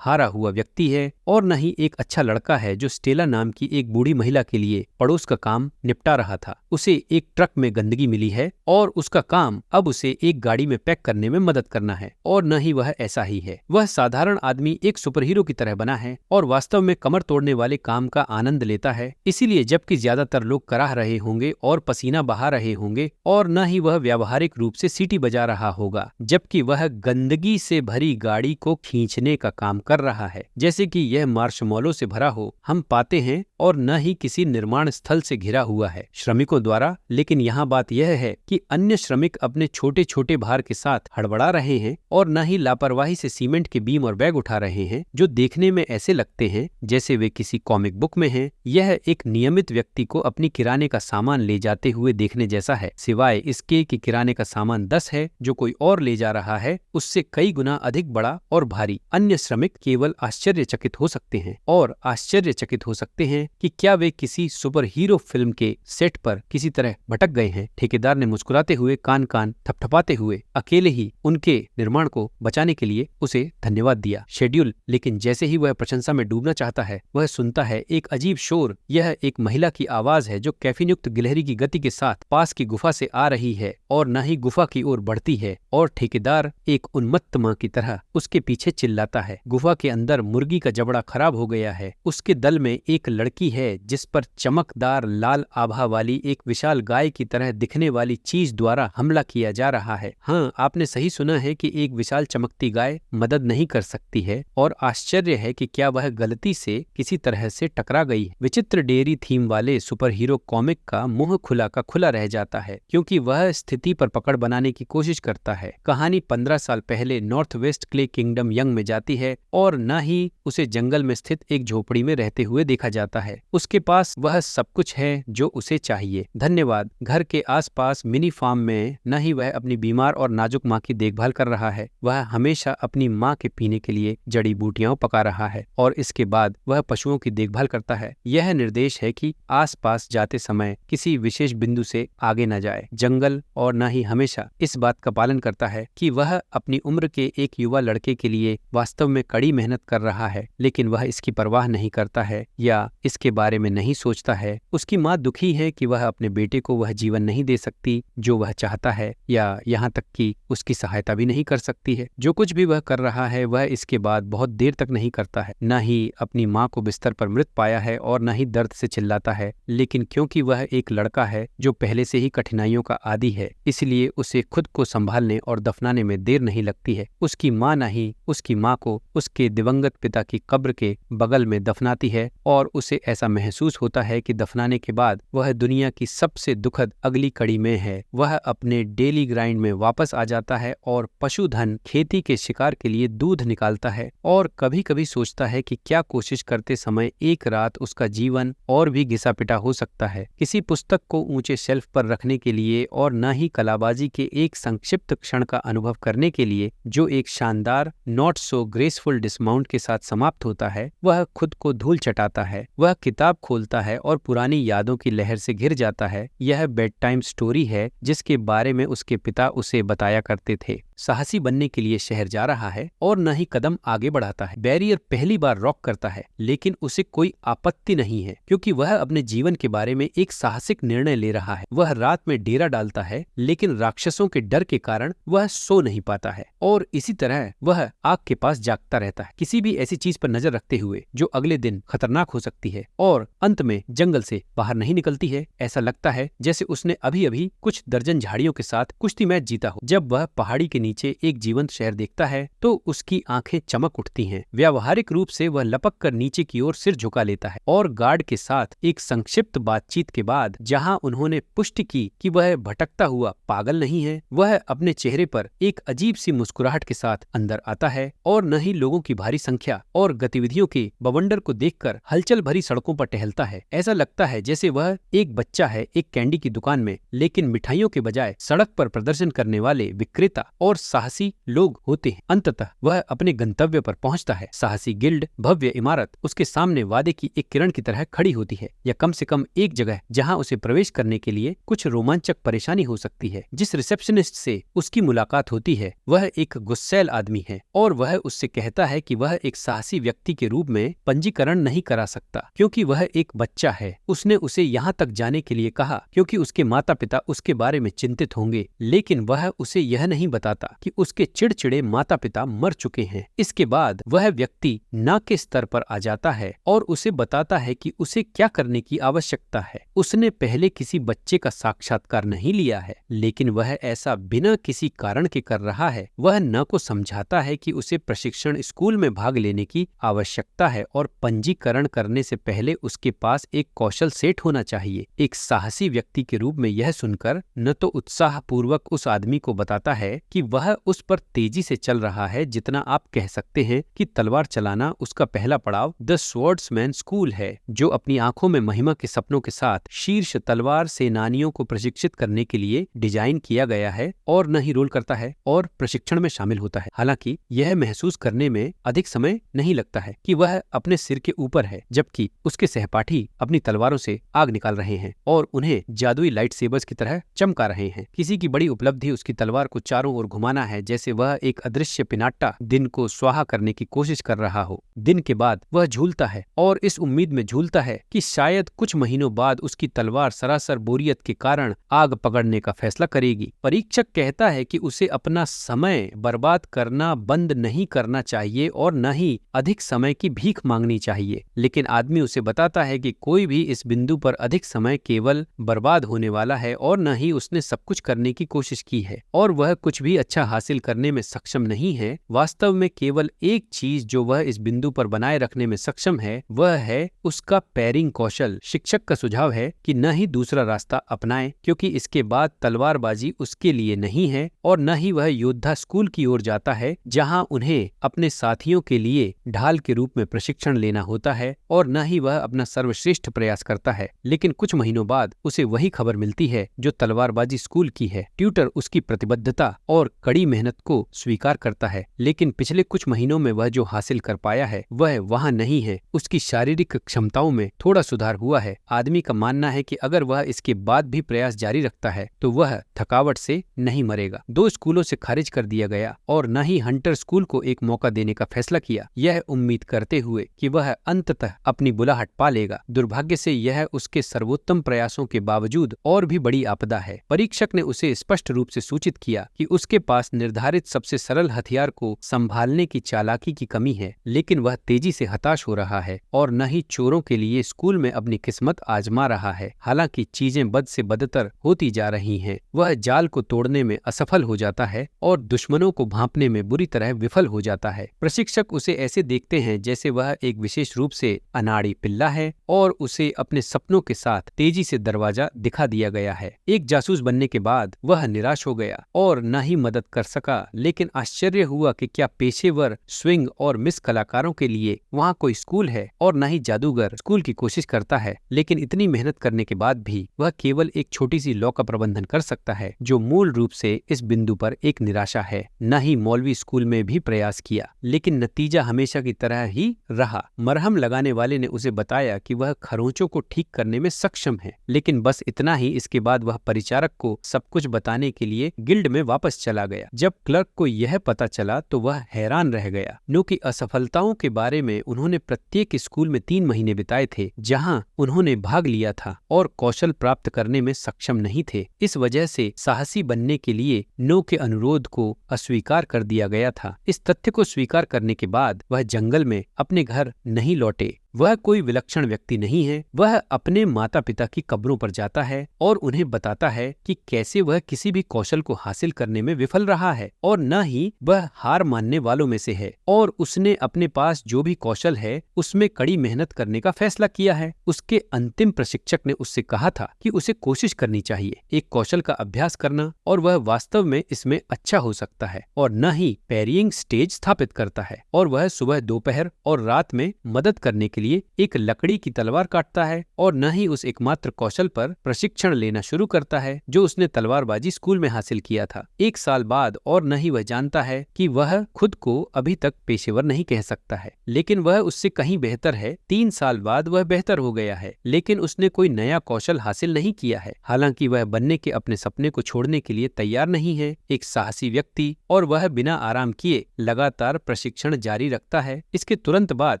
हारा हुआ व्यक्ति है और न ही एक अच्छा लड़का है जो स्टेला नाम की एक बूढ़ी महिला के लिए पड़ोस का काम निपटा रहा था। उसे एक ट्रक में गंदगी मिली है और उसका काम अब उसे एक गाड़ी में पैक करने में मदद करना है, और न ही वह ऐसा ही है। वह साधारण आदमी एक सुपरहीरो की तरह बना है और वास्तव में कमर तोड़ने वाले काम का आनंद लेता है। इसीलिए जबकि ज्यादातर लोग कराह रहे होंगे और पसीना बहा रहे होंगे, और न ही वह व्यावहारिक रूप से सीटी बजा रहा होगा, जबकि वह गंदगी से भरी गाड़ी को खींचने का काम कर रहा है, जैसे कि यह मार्शमैलो से भरा हो, हम पाते हैं, और न ही किसी निर्माण स्थल से घिरा हुआ है श्रमिकों द्वारा। लेकिन यहाँ बात यह है कि अन्य श्रमिक अपने छोटे छोटे भार के साथ हड़बड़ा रहे हैं और न ही लापरवाही से सीमेंट के बीम और बैग उठा रहे हैं, जो देखने में ऐसे लगते हैं जैसे वे किसी कॉमिक बुक में हैं। यह एक नियमित व्यक्ति को अपनी किराने का सामान ले जाते हुए देखने जैसा है, सिवाय इसके कि किराने का सामान 10 है, जो कोई और ले जा रहा है उससे कई गुना अधिक बड़ा और भारी। अन्य श्रमिक केवल आश्चर्यचकित हो सकते हैं और आश्चर्यचकित हो सकते हैं कि क्या वे किसी सुपर हीरो फिल्म के सेट पर किसी तरह भटक गए हैं। ठेकेदार ने मुस्कुराते हुए कान कान थपथपाते हुए अकेले ही उनके निर्माण को बचाने के लिए उसे धन्यवाद दिया। शेड्यूल, लेकिन जैसे ही वह प्रशंसा में डूबना चाहता है, वह सुनता है एक अजीब शोर। यह एक महिला की आवाज है जो कैफीन युक्त गिलहरी की गति के साथ पास की गुफा से आ रही है और न ही गुफा की ओर बढ़ती है, और ठेकेदार एक उन्मत्त मां की तरह उसके पीछे चिल्लाता है। गुफा के अंदर मुर्गी का जबड़ा खराब हो गया है। उसके दल में एक लड़की है जिस पर चमकदार लाल आभा वाली एक विशाल गाय की तरह दिखने वाली चीज द्वारा हमला किया जा रहा है। हाँ, आपने सही सुना है कि एक विशाल चमकती गाय मदद नहीं कर सकती है, और आश्चर्य है कि क्या वह गलती से किसी तरह से टकरा गई है। विचित्र डेयरी थीम वाले सुपर हीरो कॉमिक का मुंह खुला का खुला रह जाता है, क्योंकि वह स्थिति पर पकड़ बनाने की कोशिश करता है। कहानी 15 साल पहले north west clay kingdom young में जाती है और न ही उसे जंगल में स्थित एक झोपड़ी में रहते हुए देखा जाता है। उसके पास वह सब कुछ है जो उसे चाहिए, धन्यवाद। घर के आसपास मिनी फार्म में न ही वह अपनी बीमार और नाजुक माँ की देखभाल कर रहा है, वह हमेशा अपनी माँ के पीने के लिए जड़ी बूटियां पका रहा है, और इसके बाद वह पशुओं की देखभाल करता है। यह निर्देश है कि आसपास जाते समय किसी विशेष बिंदु से आगे न जाए जंगल, और न ही हमेशा इस बात का पालन करता है कि वह अपनी उम्र के एक युवा लड़के के लिए वास्तव में कड़ी मेहनत कर रहा है, लेकिन वह इसकी परवाह नहीं करता है या इसके बारे में नहीं सोचता है। उसकी माँ दुखी है कि वह अपने बेटे को वह जीवन नहीं दे सकती जो वह चाहता है, या यहाँ तक कि उसकी सहायता भी नहीं कर सकती है। जो कुछ भी वह कर रहा है वह इसके बाद बहुत देर तक नहीं करता है। न ही अपनी माँ को बिस्तर पर मृत पाया है और न ही दर्द से चिल्लाता है, लेकिन क्योंकि वह एक लड़का है जो पहले से ही कठिनाइयों का आदी है, इसलिए उसे खुद को संभालने और दफनाने में देर नहीं लगती है। उसकी माँ न ही उसकी माँ को उसके दिवंगत पिता की कब्र के बगल में दफनाती है, और उसे ऐसा महसूस होता है कि दफनाने के बाद वह दुनिया की सबसे दुखद अगली कड़ी में है। वह अपने डेली ग्राइंड में वापस आ जाता है और पशुधन खेती के शिकार के लिए दूध निकालता है, और कभी कभी सोचता है कि क्या कोशिश करते समय एक रात उसका जीवन और भी घिसा पिटा हो सकता है। किसी पुस्तक को ऊंचे शेल्फ पर रखने के लिए और न ही कलाबाजी के एक संक्षिप्त क्षण का अनुभव करने के लिए जो एक शानदार नॉट सो ग्रेसफुल डिसमाउंट के साथ समाप्त होता है, वह खुद को धूल चटाता है। वह किताब खोलता है और पुरानी यादों की लहर से घिर जाता है। यह बेड टाइम स्टोरी है जिसके बारे में उसके पिता उसे बताया करते थे। साहसी बनने के लिए शहर जा रहा है और न ही कदम आगे बढ़ाता है। बैरियर पहली बार रॉक करता है, लेकिन उसे कोई आपत्ति नहीं है क्योंकि वह अपने जीवन के बारे में एक साहसिक निर्णय ले रहा है। वह रात में डेरा डालता है, लेकिन राक्षसों के डर के कारण वह सो नहीं पाता है, और इसी तरह वह आग के पास जागता रहता है, किसी भी ऐसी चीज पर नजर रखते हुए जो अगले दिन खतरनाक हो सकती है, और अंत में जंगल से बाहर नहीं निकलती है। ऐसा लगता है जैसे उसने अभी अभी कुछ दर्जन झाड़ियों के साथ कुश्ती मैच जीता हो। जब वह पहाड़ी के नीचे एक जीवंत शहर देखता है तो उसकी आंखें चमक उठती हैं। व्यावहारिक रूप से वह लपक कर नीचे की ओर सिर झुका लेता है, और गार्ड के साथ एक संक्षिप्त बातचीत के बाद, जहां उन्होंने पुष्टि की कि वह भटकता हुआ पागल नहीं है, वह अपने चेहरे पर एक अजीब सी मुस्कुराहट के साथ अंदर आता है, और न ही लोगों की भारी संख्या और गतिविधियों के बवंडर को देखकर हलचल भरी सड़कों पर टहलता है। ऐसा लगता है जैसे वह एक बच्चा है एक कैंडी की दुकान में, लेकिन मिठाइयों के बजाय सड़क पर प्रदर्शन करने वाले विक्रेता और साहसी लोग होते हैं। अंततः वह अपने गंतव्य पर पहुंचता है। साहसी गिल्ड भव्य इमारत उसके सामने वादे की एक किरण की तरह खड़ी होती है, या कम से कम एक जगह जहां उसे प्रवेश करने के लिए कुछ रोमांचक परेशानी हो सकती है। जिस रिसेप्शनिस्ट से उसकी मुलाकात होती है वह एक गुस्सैल आदमी है और वह उससे कहता है कि वह एक साहसी व्यक्ति के रूप में पंजीकरण नहीं करा सकता क्योंकि वह एक बच्चा है। उसने उसे यहाँ तक जाने के लिए कहा क्योंकि उसके माता पिता उसके बारे में चिंतित होंगे, लेकिन वह उसे यह नहीं बताता कि उसके चिड़चिड़े माता पिता मर चुके हैं। इसके बाद वह व्यक्ति ना के स्तर पर आ जाता है और उसे बताता है कि उसे क्या करने की आवश्यकता है। उसने पहले किसी बच्चे का साक्षात्कार नहीं लिया है, लेकिन वह ऐसा बिना किसी कारण के कर रहा है। वह न को समझाता है कि उसे प्रशिक्षण स्कूल में भाग लेने की आवश्यकता है और पंजीकरण करने से पहले उसके पास एक कौशल सेट होना चाहिए। एक साहसी व्यक्ति के रूप में यह सुनकर न तो उत्साह पूर्वक उस आदमी को बताता है कि वह उस पर तेजी से चल रहा है जितना आप कह सकते हैं कि तलवार चलाना उसका पहला पड़ाव द स्वॉर्ड्समैन स्कूल है, जो अपनी आंखों में महिमा के सपनों के साथ शीर्ष तलवार सेनानियों को प्रशिक्षित करने के लिए डिजाइन किया गया है, और न ही रोल करता है और प्रशिक्षण में शामिल होता है। हालांकि यह महसूस करने में अधिक समय नहीं लगता है कि वह अपने सिर के ऊपर है, जबकि उसके सहपाठी अपनी तलवारों से आग निकाल रहे हैं और उन्हें जादुई लाइट सेबर्स की तरह चमका रहे हैं। किसी की बड़ी उपलब्धि उसकी तलवार को चारों ओर घुमाना है, जैसे वह एक अदृश्य पिनाट्टा दिन को स्वाहा करने की कोशिश कर रहा हो। दिन के बाद वह झूलता है और इस उम्मीद में झूलता है कि शायद कुछ महीनों बाद उसकी तलवार सरासर बोरियत के कारण आग पकड़ने का फैसला करेगी। परीक्षक कहता है कि उसे अपना समय बर्बाद करना बंद नहीं करना चाहिए और न ही अधिक समय की भीख मांगनी चाहिए, लेकिन आदमी उसे बताता है कि कोई भी इस बिंदु पर अधिक समय केवल बर्बाद होने वाला है और न ही उसने सब कुछ करने की कोशिश की है और वह कुछ भी अच्छा हासिल करने में सक्षम नहीं है। वास्तव में केवल एक चीज जो वह इस बिंदु पर बनाए रखने में सक्षम है वह है उसका पैरिंग कौशल। शिक्षक का सुझाव है कि न ही दूसरा रास्ता अपनाए, क्योंकि इसके बाद तलवारबाजी उसके लिए नहीं है और न ही वह योद्धा स्कूल की ओर जाता है जहां उन्हें अपने साथियों के लिए ढाल के रूप में प्रशिक्षण लेना होता है, और न ही वह अपना सर्वश्रेष्ठ प्रयास करता है। लेकिन कुछ महीनों बाद उसे वही खबर मिलती है जो तलवारबाजी स्कूल की है। ट्यूटर उसकी प्रतिबद्धता और कड़ी मेहनत को स्वीकार करता है, लेकिन पिछले कुछ महीनों में वह जो हासिल कर पाया है वह वहां नहीं है। उसकी शारीरिक क्षमताओं में थोड़ा सुधार हुआ है। आदमी का मानना है कि अगर वह इसके बाद भी प्रयास जारी रखता है तो वह थकावट से नहीं मरेगा। 2 स्कूलों से खारिज कर दिया गया और न ही हंटर स्कूल को एक मौका देने का फैसला किया, यह उम्मीद करते हुए कि वह अंततः अपनी बुलाहट पा लेगा। दुर्भाग्य से यह उसके सर्वोत्तम प्रयासों के बावजूद और भी बड़ी आपदा है। परीक्षक ने उसे स्पष्ट रूप से सूचित किया कि उसके पास निर्धारित सबसे सरल हथियार को संभालने की चालाकी की कमी है, लेकिन वह तेजी से हताश हो रहा है और न ही चोरों के लिए स्कूल में अपनी किस्मत आजमा रहा है। हालांकि चीजें बद से बदतर होती जा रही हैं। वह जाल को तोड़ने में असफल हो जाता है और दुश्मनों को भांपने में बुरी तरह विफल हो जाता है। प्रशिक्षक उसे ऐसे देखते हैं जैसे वह एक विशेष रूप से अनाड़ी पिल्ला है और उसे अपने सपनों के साथ तेजी से दरवाजा दिखा दिया गया है। एक जासूस बनने के बाद वह निराश हो गया और न ही मदद कर सका, लेकिन आश्चर्य हुआ कि क्या पेशेवर स्विंग और मिस कलाकारों के लिए वहाँ कोई स्कूल है, और न ही जादूगर स्कूल की कोशिश करता है। लेकिन इतनी मेहनत करने के बाद भी वह केवल एक छोटी सी लॉ का प्रबंधन कर सकता है, जो मूल रूप से इस बिंदु पर एक निराशा है। न ही मौलवी स्कूल में भी प्रयास किया, लेकिन नतीजा हमेशा की तरह ही रहा। मरहम लगाने वाले ने उसे बताया कि वह खरोंचों को ठीक करने में सक्षम है, लेकिन बस इतना ही। इसके बाद वह परिचारक को सब कुछ बताने के लिए गिल्ड में वापस चला गया। जब क्लर्क को यह पता चला तो वह हैरान रह गया। नो की असफलताओं के बारे में उन्होंने प्रत्येक स्कूल में 3 महीने बिताए थे जहां उन्होंने भाग लिया था और कौशल प्राप्त करने में सक्षम नहीं थे। इस वजह से साहसी बनने के लिए नो के अनुरोध को अस्वीकार कर दिया गया था। इस तथ्य को स्वीकार करने के बाद वह जंगल में अपने घर नहीं लौटे। वह कोई विलक्षण व्यक्ति नहीं है। वह अपने माता पिता की कब्रों पर जाता है और उन्हें बताता है कि कैसे वह किसी भी कौशल को हासिल करने में विफल रहा है और न ही वह हार मानने वालों में से है, और उसने अपने पास जो भी कौशल है उसमें कड़ी मेहनत करने का फैसला किया है। उसके अंतिम प्रशिक्षक ने उससे कहा था कि उसे कोशिश करनी चाहिए एक कौशल का अभ्यास करना, और वह वास्तव में इसमें अच्छा हो सकता है, और न ही पैरिंग स्टेज स्थापित करता है। और वह सुबह, दोपहर और रात में मदद करने के लिए एक लकड़ी की तलवार काटता है और न ही उस एकमात्र कौशल पर प्रशिक्षण लेना शुरू करता है जो उसने तलवारबाजी स्कूल में हासिल किया था। 1 साल बाद और न ही वह जानता है कि वह खुद को अभी तक पेशेवर नहीं कह सकता है, लेकिन वह उससे कहीं बेहतर है। 3 साल बाद वह बेहतर हो गया है, लेकिन उसने कोई नया कौशल हासिल नहीं किया है। हालांकि वह बनने के अपने सपने को छोड़ने के लिए तैयार नहीं है, एक साहसी व्यक्ति, और वह बिना आराम किए लगातार प्रशिक्षण जारी रखता है। इसके तुरंत बाद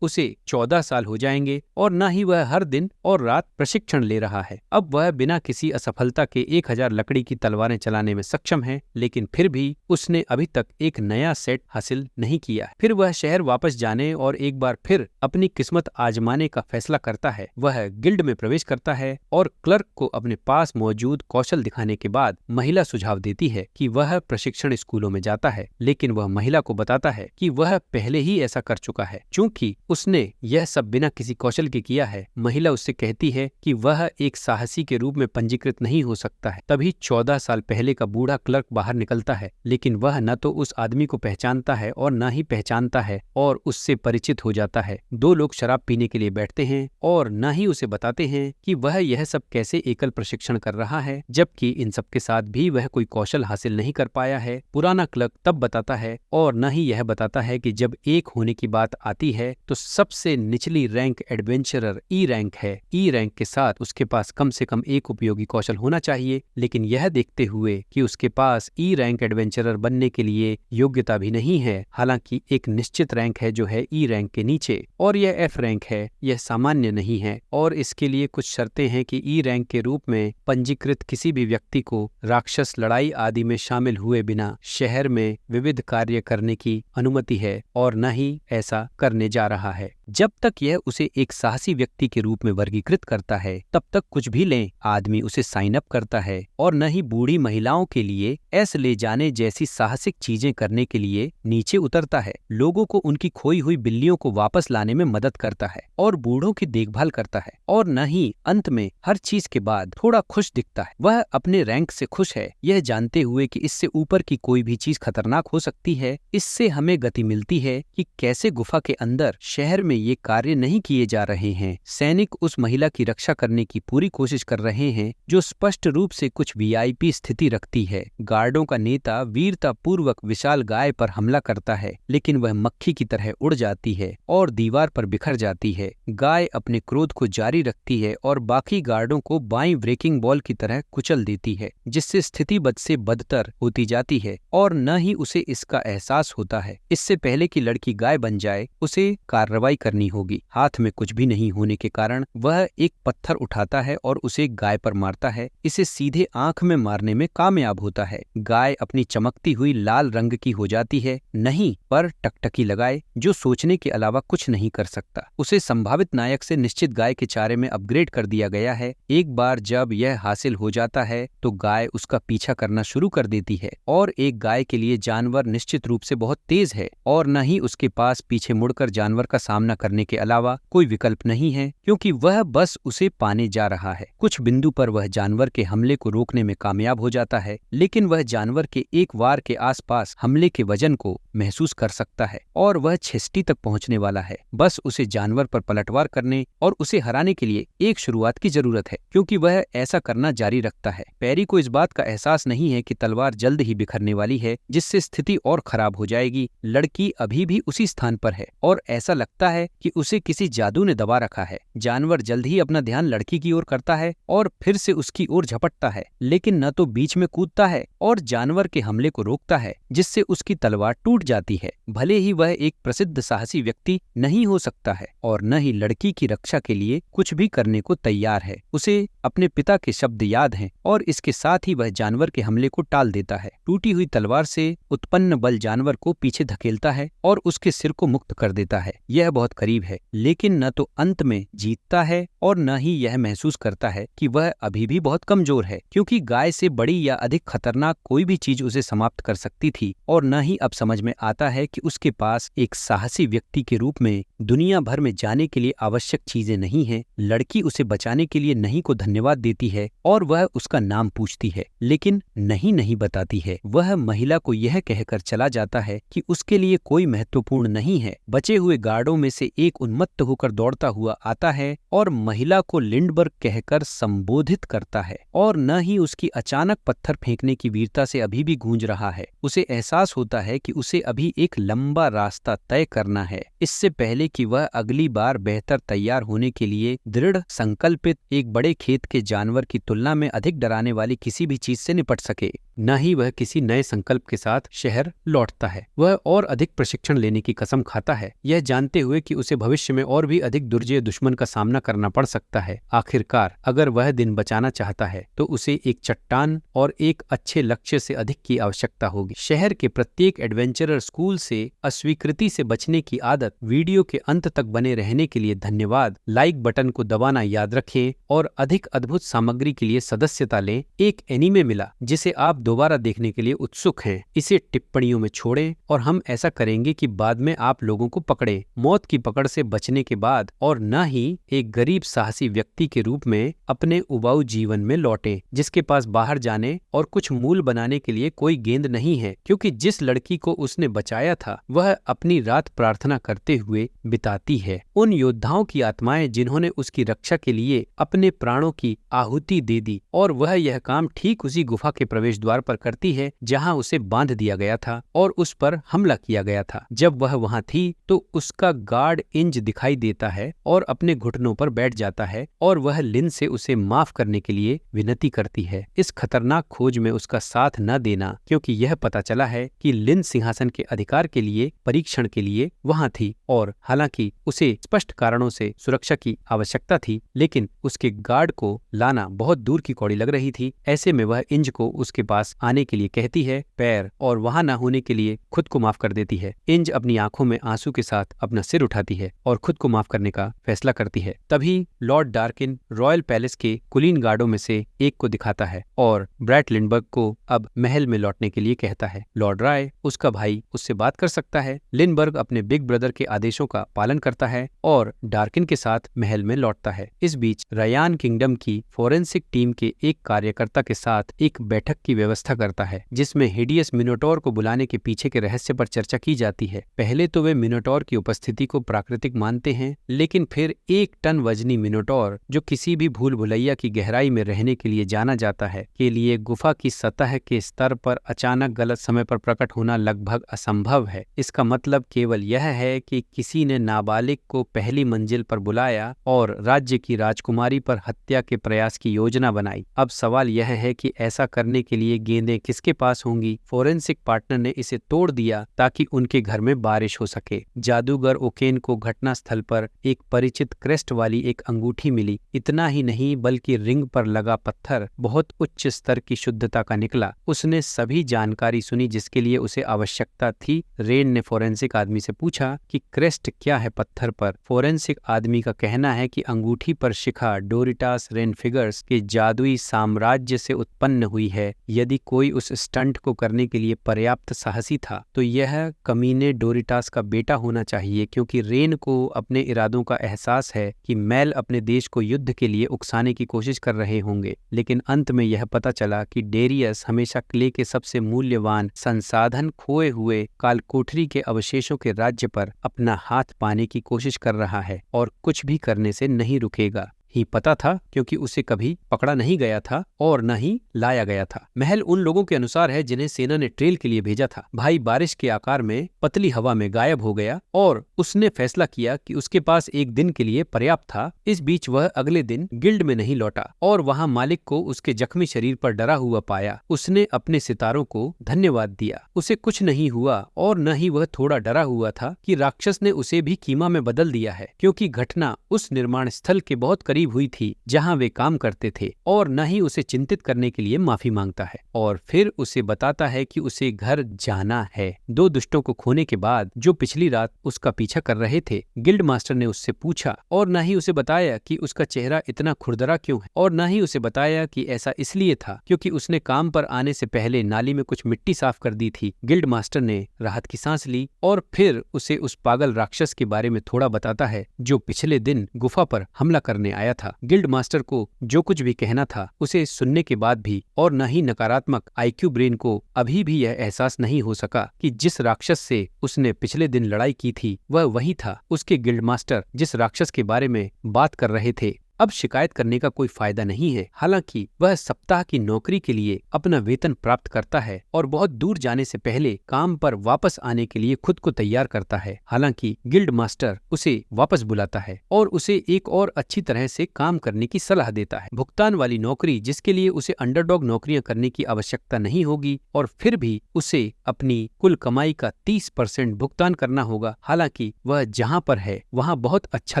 उसे 14 साल हो जाएंगे और न ही वह हर दिन और रात प्रशिक्षण ले रहा है। अब वह बिना किसी असफलता के 1000 लकड़ी की तलवारें चलाने में सक्षम है, लेकिन फिर भी उसने अभी तक एक नया सेट हासिल नहीं किया है। फिर वह शहर वापस जाने और एक बार फिर अपनी किस्मत आजमाने का फैसला करता है। वह गिल्ड में प्रवेश करता है और क्लर्क को अपने पास मौजूद कौशल दिखाने के बाद महिला सुझाव देती है कि वह प्रशिक्षण स्कूलों में जाता है, लेकिन वह महिला को बताता है कि वह पहले ही ऐसा कर चुका है क्योंकि उसने यह सब बिना किसी कौशल के किया है। महिला उससे कहती है कि वह एक साहसी के रूप में पंजीकृत नहीं हो सकता है। तभी 14 साल पहले का बूढ़ा क्लर्क बाहर निकलता है, लेकिन वह न तो उस आदमी को पहचानता है और न ही पहचानता है और उससे परिचित हो जाता है। 2 लोग शराब पीने के लिए बैठते हैं और न ही उसे बताते हैं कि वह यह सब कैसे एकल प्रशिक्षण कर रहा है, जबकि इन सब के साथ भी वह कोई कौशल हासिल नहीं कर पाया है। पुराना क्लर्क तब बताता है और न ही यह बताता है कि जब एक होने की बात आती है तो सबसे निचली रैंक एडवेंचरर ई रैंक है। ई रैंक के साथ उसके पास कम से कम एक उपयोगी कौशल होना चाहिए, लेकिन यह देखते हुए कि उसके पास ई रैंक एडवेंचरर बनने के लिए योग्यता भी नहीं है। हालांकि एक निश्चित रैंक है जो है ई रैंक के नीचे, और यह एफ रैंक है। यह सामान्य नहीं है और इसके लिए कुछ शर्तें हैं कि ई रैंक के रूप में पंजीकृत किसी भी व्यक्ति को राक्षस लड़ाई आदि में शामिल हुए बिना शहर में विविध कार्य करने की अनुमति है और न ही ऐसा करने जा रहा है। जब तक यह उसे एक साहसी व्यक्ति के रूप में वर्गीकृत करता है तब तक कुछ भी लें आदमी उसे साइन अप करता है, और न ही बूढ़ी महिलाओं के लिए ऐस ले जाने जैसी साहसिक चीजें करने के लिए नीचे उतरता है। लोगों को उनकी खोई हुई बिल्लियों को वापस लाने में मदद करता है और बूढ़ों की देखभाल करता है, और न ही अंत में हर चीज के बाद थोड़ा खुश दिखता है। वह अपने रैंक से खुश है, यह जानते हुए कि इससे ऊपर की कोई भी चीज खतरनाक हो सकती है। इससे हमें गति मिलती है कि कैसे गुफा के अंदर शहर में ये कार्य नहीं किए जा रहे हैं। सैनिक उस महिला की रक्षा करने की पूरी कोशिश कर रहे हैं जो स्पष्ट रूप से कुछ वीआईपी स्थिति रखती है। गार्डों का नेता वीरता पूर्वक विशाल गाय पर हमला करता है, लेकिन वह मक्खी की तरह उड़ जाती है और दीवार पर बिखर जाती है। गाय अपने क्रोध को जारी रखती है और बाकी गार्डों को बाईं ब्रेकिंग बॉल की तरह कुचल देती है, जिससे स्थिति बद से बदतर होती जाती है और न ही उसे इसका एहसास होता है। इससे पहले कि लड़की गाय बन जाए उसे कार्रवाई करनी होगी। हाथ में कुछ भी नहीं होने के कारण वह एक पत्थर उठाता है और उसे गाय पर मारता है। इसे सीधे आंख में मारने में कामयाब होता है। गाय अपनी चमकती हुई लाल रंग की हो जाती है, नहीं पर टकटकी लगाए जो सोचने के अलावा कुछ नहीं कर सकता। उसे संभावित नायक से निश्चित गाय के चारे में अपग्रेड कर दिया गया है। एक बार जब यह हासिल हो जाता है तो गाय उसका पीछा करना शुरू कर देती है, और एक गाय के लिए जानवर निश्चित रूप से बहुत तेज है और न ही उसके पास पीछे मुड़कर जानवर का सामना करने के अलावा कोई विकल्प नहीं है, क्योंकि वह बस उसे पाने जा रहा है। कुछ बिंदु पर वह जानवर के हमले को रोकने में कामयाब हो जाता है, लेकिन वह जानवर के एक वार के आसपास हमले के वजन को महसूस कर सकता है और वह 6 तक पहुंचने वाला है। बस उसे जानवर पर पलटवार करने और उसे हराने के लिए एक शुरुआत की जरूरत है, क्योंकि वह ऐसा करना जारी रखता है। पैरी को इस बात का एहसास नहीं है कि तलवार जल्द ही बिखरने वाली है, जिससे स्थिति और खराब हो जाएगी। लड़की अभी भी उसी स्थान पर है और ऐसा लगता है कि उसे किसी जादू ने दबा रखा है। जानवर जल्द ही अपना ध्यान लड़की की ओर करता है और फिर से उसकी ओर झपटता है, लेकिन न तो बीच में कूदता है और जानवर के हमले को रोकता है, जिससे उसकी तलवार टूट जाती है। भले ही वह एक प्रसिद्ध साहसी व्यक्ति नहीं हो सकता है और न ही लड़की की रक्षा के लिए कुछ भी करने को तैयार है। उसे अपने पिता के शब्द याद हैं और इसके साथ ही वह जानवर के हमले को टाल देता है। टूटी हुई तलवार से उत्पन्न बल जानवर को पीछे धकेलता है और उसके सिर को मुक्त कर देता है। यह बहुत करीब है, लेकिन न तो अंत में जीतता है और न ही यह महसूस करता है कि वह अभी भी बहुत कमजोर है, क्योंकि गाय से बड़ी या अधिक खतरनाक कोई भी चीज उसे समाप्त कर सकती थी। और न ही अब समझ में आता है कि उसके पास एक साहसी व्यक्ति के रूप में दुनिया भर में जाने के लिए आवश्यक चीजें नहीं हैं। लड़की उसे बचाने के लिए नहीं को धन्यवाद देती है और वह उसका नाम पूछती है, लेकिन नहीं बताती है। वह महिला को यह कहकर चला जाता है कि उसके लिए कोई महत्वपूर्ण नहीं है। बचे हुए गार्डों में से एक उन्मत्त उन्मत्त होकर दौड़ता हुआ आता है और महिला को लिंडबर्ग कहकर संबोधित करता है, और न ही उसकी अचानक पत्थर फेंकने की वीरता से अभी भी गूंज रहा है। उसे एहसास होता है कि उसे अभी एक लंबा रास्ता तय करना है, इससे पहले कि वह अगली बार बेहतर तैयार होने के लिए दृढ़ संकल्पित एक बड़े खेत के जानवर की तुलना में अधिक डराने वाली किसी भी चीज से निपट सके। न ही वह किसी नए संकल्प के साथ शहर लौटता है। वह और अधिक प्रशिक्षण लेने की कसम खाता है, यह जानते हुए कि उसे भविष्य में और भी अधिक दुर्जय दुश्मन का सामना करना पड़ सकता है। आखिरकार अगर वह दिन बचाना चाहता है तो उसे एक चट्टान और एक अच्छे लक्ष्य से अधिक की आवश्यकता होगी। शहर के प्रत्येक एडवेंचरर स्कूल से अस्वीकृति से बचने की आदत। वीडियो के अंत तक बने रहने के लिए धन्यवाद। लाइक बटन को दबाना याद रखें और अधिक अद्भुत सामग्री के लिए सदस्यता लें। एक एनीमे मिला जिसे आप दोबारा देखने के लिए उत्सुक हैं, इसे टिप्पणियों में छोड़ें और हम ऐसा करेंगे कि बाद में आप लोगों को पकड़ें। मौत की पकड़ से बचने के बाद और न ही एक गरीब साहसी व्यक्ति के रूप में अपने उबाऊ जीवन में लौटें, जिसके पास बाहर जाने और कुछ मूल बनाने के लिए कोई गेंद नहीं है, क्योंकि जिस लड़की को उसने बचाया था वह अपनी रात प्रार्थना करते हुए बिताती है। उन योद्धाओं की आत्माएं जिन्होंने उसकी रक्षा के लिए अपने प्राणों की आहुति दे दी, और वह यह काम ठीक उसी गुफा के प्रवेश द्वार पर करती है जहां उसे बांध दिया गया था और उस पर हमला किया गया था। जब वह वहां थी तो उसका गार्ड इंज दिखाई देता है और अपने घुटनों पर बैठ जाता है और वह लिन से उसे माफ करने के लिए विनती करती है। इस खतरनाक खोज में उसका साथ न देना, क्योंकि यह पता चला है कि लिन सिंहासन के अधिकार के लिए परीक्षण के लिए वहां थी, और हालांकि उसे स्पष्ट कारणों से सुरक्षा की आवश्यकता थी, लेकिन उसके गार्ड को लाना बहुत दूर की कौड़ी लग रही थी। ऐसे में वह इंज को उसके पास आने के लिए कहती है, पैर और वहां न होने के लिए खुद को माफ कर देती है। इंज अपनी आंखों में आंसू के साथ अपना सिर उठाती है और खुद को माफ करने का फैसला करती है। तभी लॉर्ड डार्किन रॉयल पैलेस के कुलीन गार्डों में से एक को दिखाता है और ब्रैट लिंडबर्ग को अब महल में लौटने के लिए कहता है। लॉर्ड राय, उसका भाई, उससे बात कर सकता है। लिंडबर्ग अपने बिग ब्रदर के आदेशों का पालन करता है और डार्किन के साथ महल में लौटता है। इस बीच रयान किंगडम की फोरेंसिक टीम के एक कार्यकर्ता के साथ एक बैठक की व्यवस्था करता है, जिसमें हिडियस मिनोटोर को बुलाने के पीछे के रहस्य पर चर्चा की जाती है। पहले तो वे मिनोटोर की उपस्थिति को प्राकृतिक मानते हैं, लेकिन फिर 1 टन वजनी मिनोटोर, जो किसी भी भूल भुलैया की गहराई में रहने के लिए जाना जाता है, के लिए गुफा की सतह के स्तर पर अचानक गलत समय पर प्रकट होना लगभग असंभव है। इसका मतलब केवल यह है कि किसी ने नाबालिग को पहली मंजिल पर बुलाया और राज्य की राजकुमारी पर हत्या के प्रयास की योजना बनाई। अब सवाल यह है कि ऐसा करने के लिए गेंदें किसके पास होंगी। फोरेंसिक पार्टनर ने इसे तोड़ दिया ताकि उनके घर में बारिश हो सके। जादूगर ओकेन को घटना स्थल पर एक परिचित क्रेस्ट वाली एक अंगूठी मिली। इतना ही नहीं बल्कि रिंग पर लगा पत्थर बहुत उच्च स्तर की शुद्धता का निकला। उसने सभी जानकारी सुनी जिसके लिए उसे आवश्यकता थी। रेन ने फोरेंसिक आदमी से पूछा कि क्रेस्ट क्या है पत्थर पर। फोरेंसिक आदमी का कहना है कि अंगूठी पर शिखा डोरिटास रेन फिगर्स के जादुई साम्राज्य से उत्पन्न हुई है। यदि कोई उस स्टंट को करने के लिए पर्याप्त साहसी था तो यह कमीने डोरिटास का बेटा होना चाहिए, क्योंकि रेन को अपने इरादों का एहसास है कि मैल अपने देश को युद्ध के लिए उकसाने की कोशिश कर रहे होंगे। लेकिन अंत में यह पता चला कि डेरियस हमेशा क्ले के सबसे मूल्यवान संसाधन खोए हुए कालकोठरी के अवशेषों के राज्य पर अपना हाथ पाने की कोशिश कर रहा है और कुछ भी करने से नहीं रुकेगा। ही पता था, क्योंकि उसे कभी पकड़ा नहीं गया था और न ही लाया गया था। महल उन लोगों के अनुसार है जिन्हें सेना ने ट्रेल के लिए भेजा था। भाई बारिश के आकार में पतली हवा में गायब हो गया और उसने फैसला किया कि उसके पास एक दिन के लिए पर्याप्त था। इस बीच वह अगले दिन गिल्ड में नहीं लौटा और वहां मालिक को उसके जख्मी शरीर पर डरा हुआ पाया। उसने अपने सितारों को धन्यवाद दिया। उसे कुछ नहीं हुआ और न ही वह थोड़ा डरा हुआ था कि राक्षस ने उसे भी कीमा में बदल दिया है, क्योंकि घटना उस निर्माण स्थल के बहुत करीब हुई थी जहां वे काम करते थे, और न ही उसे चिंतित करने के लिए माफी मांगता है। और फिर उसे बताता है कि उसे घर जाना है। 2 दुष्टों को खोने के बाद जो पिछली रात उसका पीछा कर रहे थे, गिल्ड मास्टर ने उससे पूछा और न ही उसे बताया कि उसका चेहरा इतना खुरदरा क्यों है, और न ही उसे बताया कि ऐसा इसलिए था क्योंकि उसने काम पर आने से पहले नाली में कुछ मिट्टी साफ कर दी थी। गिल्ड मास्टर ने राहत की सांस ली और फिर उसे उस पागल राक्षस के बारे में थोड़ा बताता है जो पिछले दिन गुफा पर हमला करने आया आया था। गिल्ड मास्टर को जो कुछ भी कहना था उसे सुनने के बाद भी और न ही नकारात्मक IQ ब्रेन को अभी भी यह एहसास नहीं हो सका कि जिस राक्षस से उसने पिछले दिन लड़ाई की थी वह वही था। उसके गिल्ड मास्टर जिस राक्षस के बारे में बात कर रहे थे, अब शिकायत करने का कोई फायदा नहीं है। हालांकि वह सप्ताह की नौकरी के लिए अपना वेतन प्राप्त करता है और बहुत दूर जाने से पहले काम पर वापस आने के लिए खुद को तैयार करता है। हालांकि गिल्ड मास्टर उसे वापस बुलाता है और उसे एक और अच्छी तरह से काम करने की सलाह देता है। भुगतान वाली नौकरी जिसके लिए उसे अंडरडॉग नौकरियां करने की आवश्यकता नहीं होगी और फिर भी उसे अपनी कुल कमाई का 30% भुगतान करना होगा। हालांकि वह जहाँ पर है वहाँ बहुत अच्छा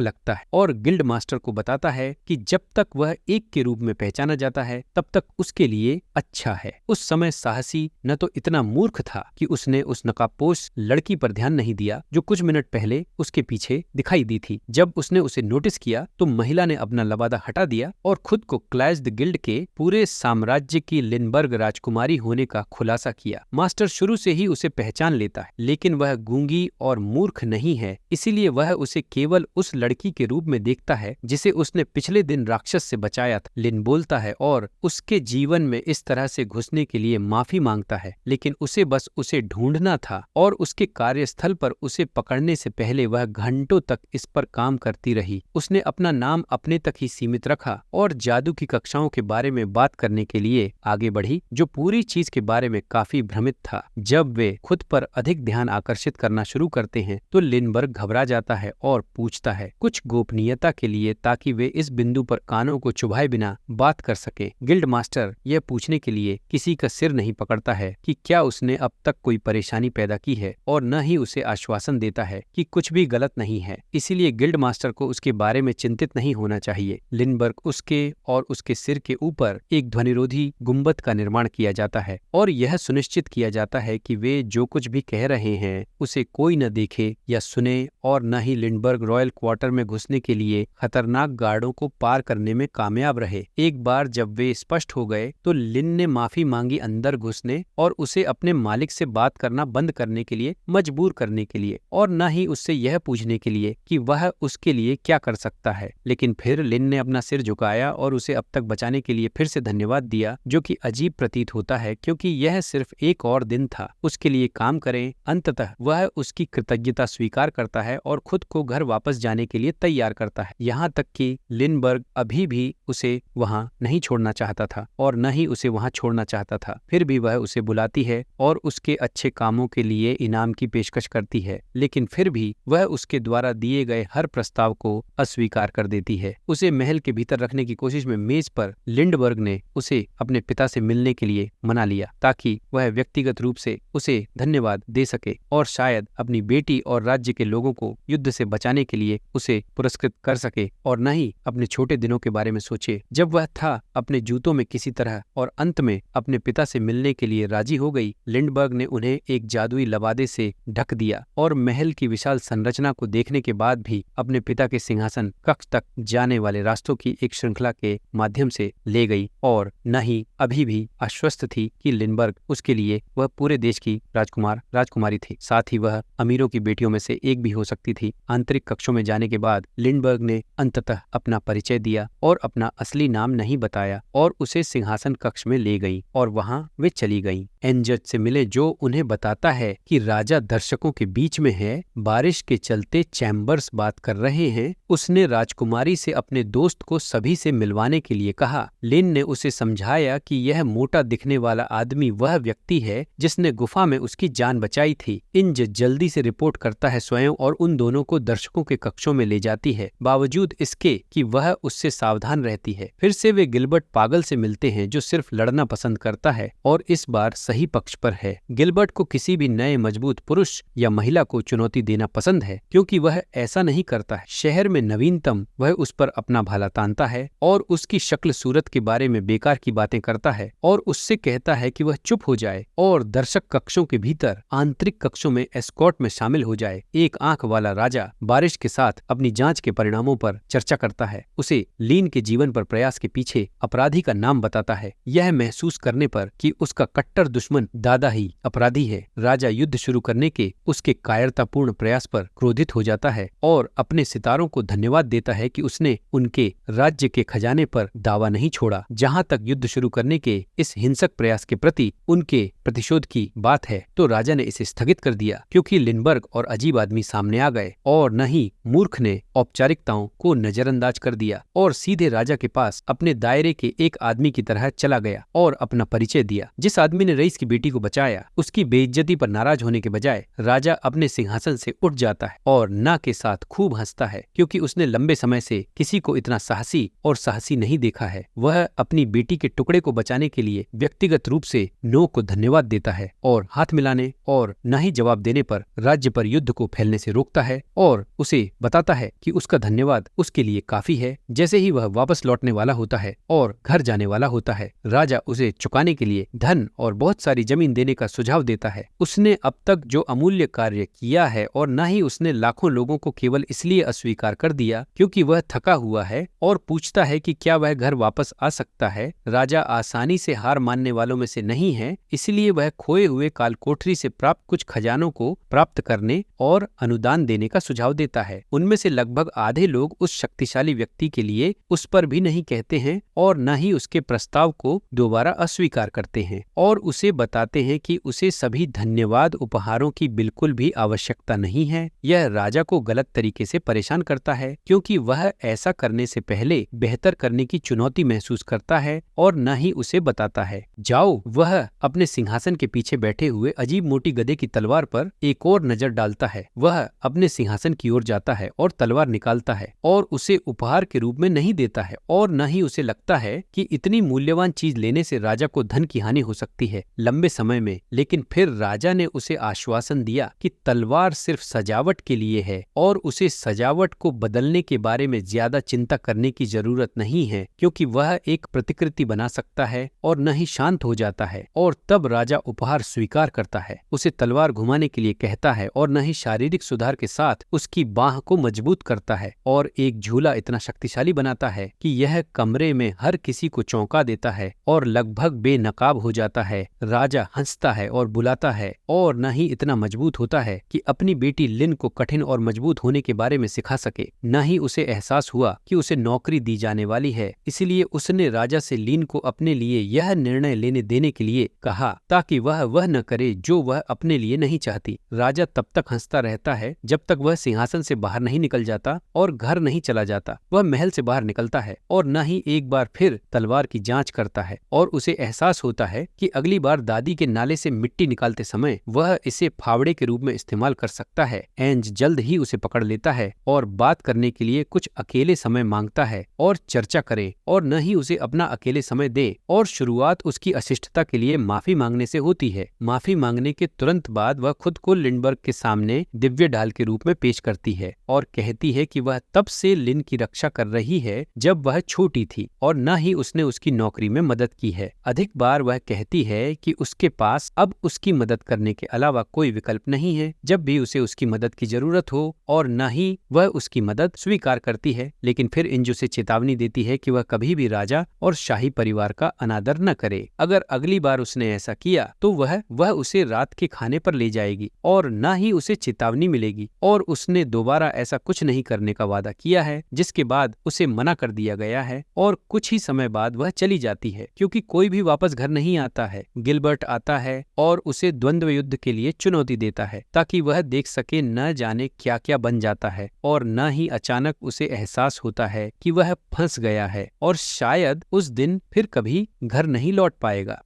लगता है और गिल्ड मास्टर को बताता है कि जब तक वह एक के रूप में पहचाना जाता है तब तक उसके लिए अच्छा है। उस समय साहसी न तो इतना मूर्ख था कि उसने उस नकाबपोश लड़की पर ध्यान नहीं दिया जो कुछ मिनट पहले उसके पीछे दिखाई दी थी। जब उसने उसे नोटिस किया तो महिला ने अपना लबादा हटा दिया और खुद को क्लैश द गिल्ड के पूरे साम्राज्य की लिनबर्ग राजकुमारी होने का खुलासा किया। मास्टर शुरू से ही उसे पहचान लेता है, लेकिन वह गूंगी और मूर्ख नहीं है, इसीलिए वह उसे केवल उस लड़की के रूप में देखता है जिसे उसने पिछले दिन राक्षस से बचाया था। लिन बोलता है और उसके जीवन में इस तरह से घुसने के लिए माफी मांगता है, लेकिन उसे बस उसे ढूंढना था और उसके कार्यस्थल पर उसे पकड़ने से पहले वह घंटों तक इस पर काम करती रही। उसने अपना नाम अपने तक ही सीमित रखा और जादू की कक्षाओं के बारे में बात करने के लिए आगे बढ़ी, जो पूरी चीज के बारे में काफी भ्रमित था। जब वे खुद पर अधिक ध्यान आकर्षित करना शुरू करते हैं तो लिनबर्ग घबरा जाता है और पूछता है कुछ गोपनीयता के लिए, ताकि वे इस बिंदु पर कानों को चुभाए बिना बात कर सके। गिल्ड मास्टर यह पूछने के लिए किसी का सिर नहीं पकड़ता है कि क्या उसने अब तक कोई परेशानी पैदा की है और न ही उसे आश्वासन देता है कि कुछ भी गलत नहीं है। इसीलिए गिल्ड मास्टर को उसके बारे में चिंतित नहीं होना चाहिए। लिनबर्ग उसके और उसके सिर के ऊपर एक ध्वनिरोधी गुंबद का निर्माण किया जाता है और यह सुनिश्चित किया जाता है कि वे जो कुछ भी कह रहे हैं उसे कोई न देखे या सुने और न ही लिंडबर्ग रॉयल क्वार्टर में घुसने के लिए खतरनाक गार्डों को पार करने में कामयाब रहे। एक बार जब वे स्पष्ट हो गए तो लिन ने माफी मांगी अंदर घुसने और उसे अपने मालिक से बात करना बंद करने के लिए मजबूर करने के लिए, और न ही उससे यह पूछने के लिए कि वह उसके लिए क्या कर सकता है। लेकिन फिर लिन ने अपना सिर झुकाया और उसे अब तक बचाने के लिए फिर से धन्यवाद दिया, जो कि अजीब प्रतीत होता है क्योंकि यह सिर्फ एक और दिन था। उसके लिए काम करें। अंततः वह उसकी कृतज्ञता स्वीकार करता है और खुद को घर वापस जाने के लिए तैयार करता है। यहाँ तक कि लिनबर्ग अभी भी उसे वहाँ नहीं छोड़ना चाहता था और न ही उसे वहाँ छोड़ना चाहता था। फिर भी वह उसे बुलाती है और उसके अच्छे कामों के लिए इनाम की पेशकश करती है, लेकिन फिर भी वह उसके द्वारा दिए गए हर प्रस्ताव को अस्वीकार कर देती है। उसे महल के भीतर रखने की कोशिश में मेज पर लिंडबर्ग ने उसे अपने पिता से मिलने के लिए मना लिया, ताकि वह व्यक्तिगत रूप से उसे धन्यवाद दे सके और शायद अपनी बेटी और राज्य के लोगों को युद्ध से बचाने के लिए उसे पुरस्कृत कर सके, और न ही अपने छोटे दिनों के बारे में सोचे जब वह था अपने जूतों में किसी तरह, और अंत में अपने पिता से मिलने के लिए राजी हो गई। लिंडबर्ग ने उन्हें एक जादुई लबादे से ढक दिया और महल की विशाल संरचना को देखने के बाद भी अपने पिता के सिंहासन कक्ष तक जाने वाले रास्तों की एक श्रृंखला के माध्यम से ले गई, और न ही अभी भी आश्वस्त थी कि लिंडबर्ग उसके लिए वह पूरे देश की राजकुमारी थी, साथ ही वह अमीरों की बेटियों में से एक भी हो सकती थी। आंतरिक कक्षों में जाने के बाद लिंडबर्ग ने अंततः अपना परिचय दिया और अपना असली नाम नहीं बताया और उसे सिंहासन कक्ष में ले गई और वहां वे चली गईं। एनजज से मिले, जो उन्हें बताता है कि राजा दर्शकों के बीच में है, बारिश के चलते चैम्बर्स बात कर रहे हैं। उसने राजकुमारी से अपने दोस्त को सभी से मिलवाने के लिए कहा। लिन ने उसे समझाया कि यह मोटा दिखने वाला आदमी वह व्यक्ति है जिसने गुफा में उसकी जान बचाई थी। इंज जल्दी से रिपोर्ट करता है स्वयं और उन दोनों को दर्शकों के कक्षों में ले जाती है, बावजूद इसके कि वह उससे सावधान रहती है। फिर से वे गिलबर्ट पागल से मिलते हैं जो सिर्फ लड़ना पसंद करता है और इस बार सही पक्ष पर है। गिलबर्ट को किसी भी नए मजबूत पुरुष या महिला को चुनौती देना पसंद है, क्योंकि वह ऐसा नहीं करता है। शहर में नवीनतम वह उस पर अपना भाला तानता है और उसकी शक्ल सूरत के बारे में बेकार की बातें करता है और उससे कहता है कि वह चुप हो जाए और दर्शक कक्षों के भीतर आंतरिक कक्षों में एस्कॉर्ट में शामिल हो जाए। एक आंख वाला राजा बारिश के साथ अपनी जांच के परिणामों पर चर्चा करता है, उसे लीन के जीवन पर प्रयास के पीछे अपराधी का नाम बताता है, यह महसूस करने पर कि उसका कट्टर दुश्मन दादा ही अपराधी है। राजा युद्ध शुरू करने के उसके कायरतापूर्ण प्रयास पर क्रोधित हो जाता है और अपने सितारों को धन्यवाद देता है कि उसने उनके राज्य के खजाने पर दावा नहीं छोड़ा। जहाँ तक युद्ध शुरू करने के इस हिंसक प्रयास के प्रति उनके प्रतिशोध की बात है तो राजा ने इसे स्थगित कर दिया, क्योंकि लिंडबर्ग और अजीब आदमी सामने आ गए और न ही मूर्ख ने औपचारिकताओं को नजरअंदाज कर दिया और सीधे राजा के पास अपने दायरे के एक आदमी की तरह चला गया और अपना परिचय दिया। जिस आदमी ने रईस की बेटी को बचाया, उसकी बेइज्जती पर नाराज होने के बजाय राजा अपने सिंहासन से उठ जाता है और ना के साथ खूब हंसता है, क्योंकि उसने लंबे समय से किसी को इतना साहसी नहीं देखा है। वह अपनी बेटी के टुकड़े को बचाने के लिए व्यक्तिगत रूप से नो को धन्यवाद देता है और हाथ मिलाने और न ही जवाब देने पर राज्य पर युद्ध को फैलने से रोकता है और उसे बताता है कि उसका धन्यवाद उसके लिए काफी है। जैसे ही वह वापस लौटने वाला होता है और घर जाने वाला होता है, राजा उसे चुकाने के लिए धन और बहुत सारी जमीन देने का सुझाव देता है। उसने अब तक जो अमूल्य कार्य किया है और न ही उसने लाखों लोगों को केवल इसलिए अस्वीकार कर दिया क्योंकि वह थका हुआ है, और पूछता है कि क्या वह घर वापस आ सकता है। राजा आसानी से हार मानने वालों में से नहीं है, इसलिए वह खोए हुए कालकोठरी से प्राप्त कुछ खजानों को प्राप्त करने और अनुदान देने का सुझाव देता है। उनमें से लगभग आधे लोग उस शक्तिशाली व्यक्ति के लिए उस पर भी नहीं कहते हैं और न ही उसके प्रस्ताव को दोबारा अस्वीकार करते हैं और उसे बताते हैं कि उसे सभी धन्यवाद उपहारों की बिल्कुल भी आवश्यकता नहीं है। यह राजा को गलत तरीके से परेशान करता है, क्योंकि वह ऐसा करने से पहले बेहतर करने की चुनौती महसूस करता है और न ही उसे बताता है। जाओ, वह अपने सिंहासन के पीछे बैठे हुए अजीब मोटी गधे की तलवार पर एक और नजर डालता है। वह अपने सिंहासन की ओर जाता है और तलवार निकालता है और उसे उपहार के रूप में नहीं देता है और न ही उसे लगता है कि इतनी मूल्यवान चीज लेने से राजा को धन की हानि हो सकती है लंबे समय में। लेकिन फिर राजा ने उसे आश्वासन दिया कि तलवार सिर्फ सजावट के लिए है और उसे सजावट को बदलने के बारे में ज्यादा चिंता करने की जरूरत नहीं है, क्योंकि वह एक प्रतिकृति बना सकता है और न ही शांत हो जाता है। और तब राजा उपहार स्वीकार करता है, उसे तलवार घुमाने के लिए कहता है और न ही शारीरिक सुधार के साथ उसकी बाह को मजबूत करता है और एक झूला इतना शक्तिशाली बनाता है कि यह कमरे में हर किसी को चौंका देता है और लगभग बेनकाब हो जाता है। राजा हंसता है और बुलाता है और न ही इतना मजबूत होता है कि अपनी बेटी लिन को कठिन और मजबूत होने के बारे में सिखा सके। न ही उसे एहसास हुआ कि उसे नौकरी दी जाने वाली है, इसलिए उसने राजा से लिन को अपने लिए यह निर्णय लेने देने के लिए कहा ताकि वह न करे जो वह अपने लिए नहीं चाहती। राजा तब तक हंसता रहता है जब तक वह सिंहासन से बाहर नहीं निकल जाता और घर नहीं चला जाता। वह महल से बाहर निकलता है और न ही एक बार फिर तलवार की जांच करता है और उसे एहसास होता है कि अगली बार दादी के नाले से मिट्टी निकालते समय वह इसे फावड़े के रूप में इस्तेमाल कर सकता है। एंज जल्द ही उसे पकड़ लेता है और बात करने के लिए कुछ अकेले समय मांगता है और चर्चा करे और न ही उसे अपना अकेले समय दे। और शुरुआत उसकी अशिष्टता के लिए माफी मांगने से होती है। माफी मांगने के तुरंत बाद वह खुद को लिंडबर्ग के सामने दिव्य ढाल के रूप में पेश करती है और कहती है कि वह तब से लिन की रक्षा कर रही है जब वह छोटी थी और न ही उसने उसकी नौकरी में मदद की है। अधिक बार वह कहती है कि उसके पास अब उसकी मदद करने के अलावा कोई विकल्प नहीं है जब भी उसे उसकी मदद की जरूरत हो, और न ही वह उसकी मदद स्वीकार करती है। लेकिन फिर इंजू से चेतावनी देती है कि वह कभी भी राजा और शाही परिवार का अनादर न करे। अगर अगली बार उसने ऐसा किया तो वह उसे रात के खाने पर ले जाएगी और न ही उसे चेतावनी मिलेगी। और उसने दोबारा ऐसा कुछ नहीं करने का वादा किया है, जिसके बाद उसे मना कर दिया गया है और कुछ ही समय बाद वह चली जाती है, क्योंकि कोई भी वापस घर नहीं आता है। गिलबर्ट आता है और उसे द्वंद्व युद्ध के लिए चुनौती देता है ताकि वह देख सके न जाने क्या क्या बन जाता है, और न ही अचानक उसे एहसास होता है कि वह फंस गया है और शायद उस दिन फिर कभी घर नहीं लौट पाएगा।